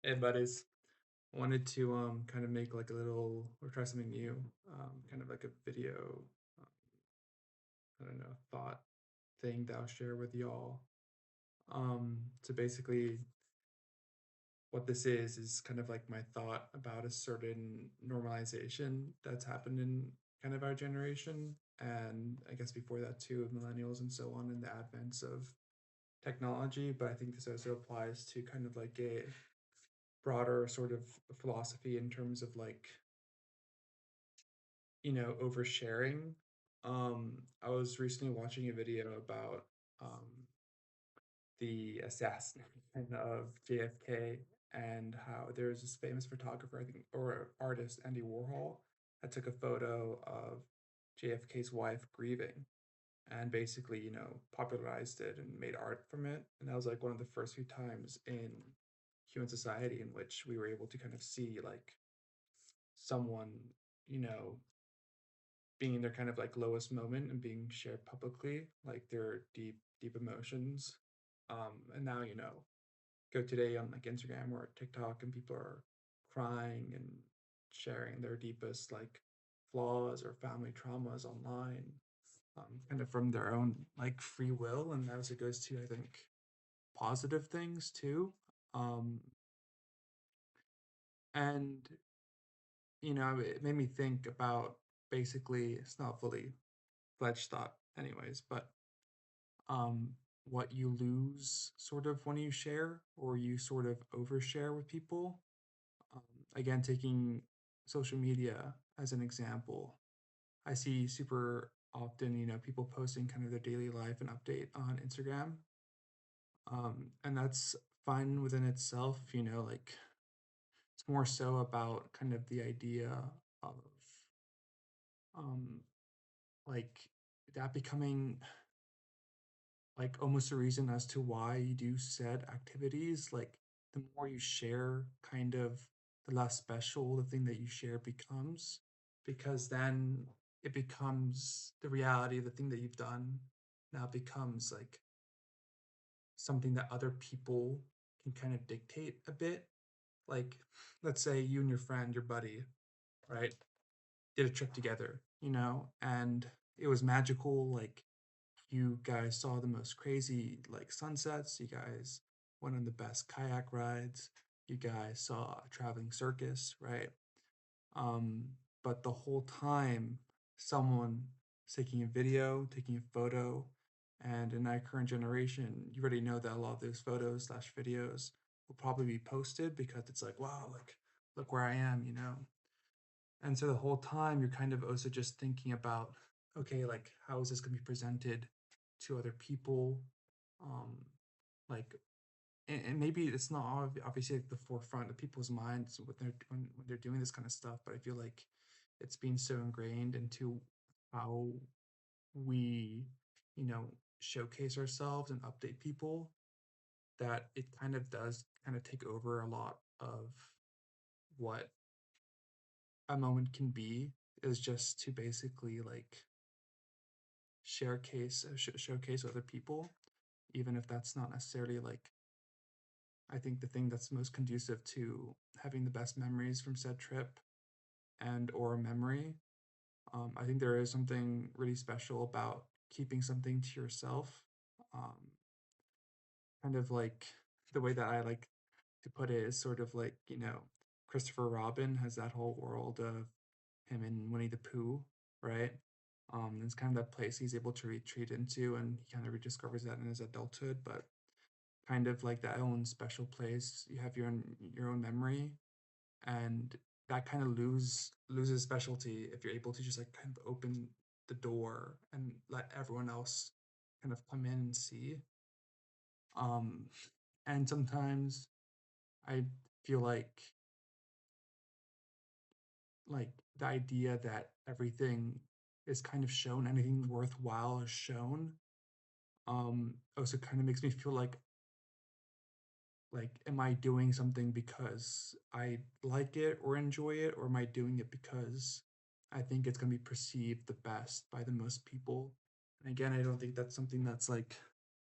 Hey buddies, wanted to kind of make like a little or try something new, kind of like a video, um, I don't know, thought thing that I'll share with y'all. So basically, what this is kind of like my thought about a certain normalization that's happened in kind of our generation, and I guess before that too, of millennials and so on, and the advents of technology. But I think this also applies to kind of like a broader sort of philosophy in terms of like oversharing. I was recently watching a video about um, the assassination of JFK and how there's this famous photographer, I think, or artist, Andy Warhol, that took a photo of JFK's wife grieving and basically, popularized it and made art from it. And that was like one of the first few times in human society in which we were able to kind of see like someone, you know, being in their kind of like lowest moment and being shared publicly, like their deep emotions. And now, go today on like Instagram or TikTok and people are crying and sharing their deepest like flaws or family traumas online, kind of from their own like free will. And as it goes to, I think, positive things too. Um, and it made me think about basically, it's not fully fledged thought anyways, but um, what you lose sort of when you share or you sort of overshare with people. Um, Again, taking social media as an example, I see super often, people posting kind of their daily life and update on Instagram. And that's fine within itself, like it's more so about kind of the idea of um, like that becoming like almost a reason as to why you do said activities. Like the more you share, kind of the less special the thing that you share becomes, because then it becomes the reality of the thing that you've done now becomes like something that other people can kind of dictate a bit. Like, let's say you and your friend, your buddy, right, did a trip together, and it was magical. Like, you guys saw the most crazy like sunsets. You guys went on the best kayak rides. You guys saw a traveling circus, right? Um, but the whole time, someone is taking a video, taking a photo, and in our current generation, you already know that a lot of those photos slash videos will probably be posted because it's like, wow, like look where I am, And so the whole time you're kind of also just thinking about, okay, like how is this going to be presented to other people? Um, like, and maybe it's not obviously at the forefront of people's minds when they're doing this kind of stuff, but I feel like it's been so ingrained into how we, you know, showcase ourselves and update people that it kind of does kind of take over a lot of what a moment can be, is just to basically like showcase other people, even if that's not necessarily like, I think, the thing that's most conducive to having the best memories from said trip and or memory. I think there is something really special about keeping something to yourself. Um, Kind of like the way that I like to put it is sort of like, Christopher Robin has that whole world of him in Winnie the Pooh, right? It's kind of that place he's able to retreat into, and he kind of rediscovers that in his adulthood. But kind of like that own special place, you have your own memory, and that kind of loses specialty if you're able to just like kind of open the door and let everyone else kind of come in and see. Um, and sometimes I feel like the idea that everything is kind of shown, anything worthwhile is shown, also kind of makes me feel like am I doing something because I like it or enjoy it, or am I doing it because I think it's going to be perceived the best by the most people? And again, I don't think that's something that's like,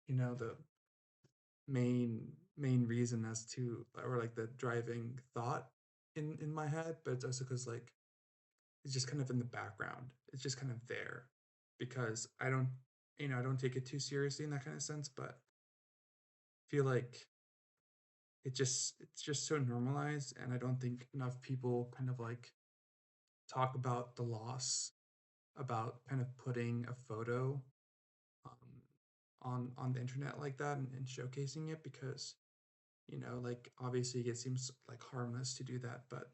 the main main reason as to, or like the driving thought in my head, but it's also because like it's just kind of in the background. It's just kind of there because I don't, I don't take it too seriously in that kind of sense, but feel like it's just so normalized, and I don't think enough people kind of like talk about the loss, about kind of putting a photo um, on the internet like that, and showcasing it because like obviously it seems like harmless to do that, but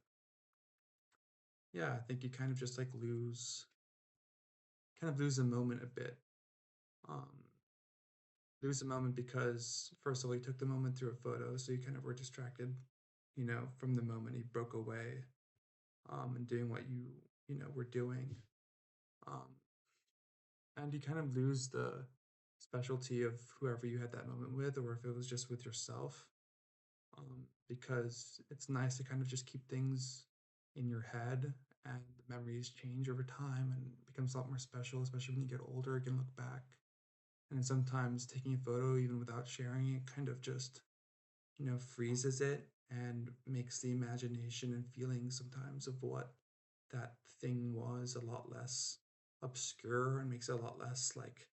yeah, I think you kind of lose the moment a bit. Um, lose the moment because first of all, you took the moment through a photo, so you kind of were distracted, from the moment he broke away, and doing what you were doing, um, and you kind of lose the specialty of whoever you had that moment with, or if it was just with yourself, because it's nice to kind of just keep things in your head, and the memories change over time and it becomes a lot more special, especially when you get older. You can look back, and sometimes taking a photo, even without sharing it, kind of just freezes it and makes the imagination and feeling sometimes of what that thing was a lot less obscure, and makes it a lot less like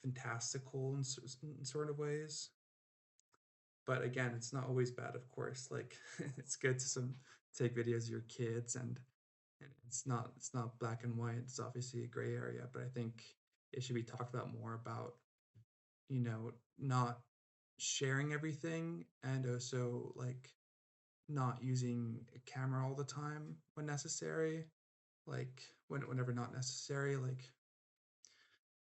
fantastical in sort of ways. But again, it's not always bad, of course. Like it's good to take videos of your kids, and it's not black and white. It's obviously a gray area, but I think it should be talked about more about not sharing everything, and also like not using a camera all the time when necessary, like whenever not necessary. Like,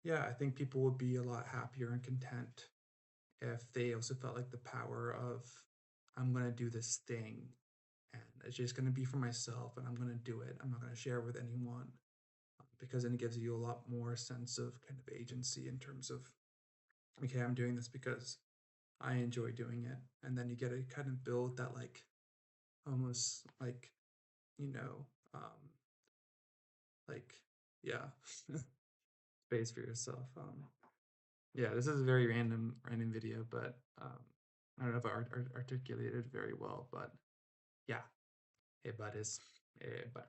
yeah, I think people would be a lot happier and content if they also felt like the power of, I'm gonna do this thing, and it's just gonna be for myself, and I'm gonna do it. I'm not gonna share with anyone, because then it gives you a lot more sense of kind of agency in terms of, okay, I'm doing this because I enjoy doing it, and then you get to kind of build that like almost like you know um like yeah space for yourself. Yeah, this is a very random video, but I don't know if I articulated very well, but yeah. Hey buddies. Hey bud.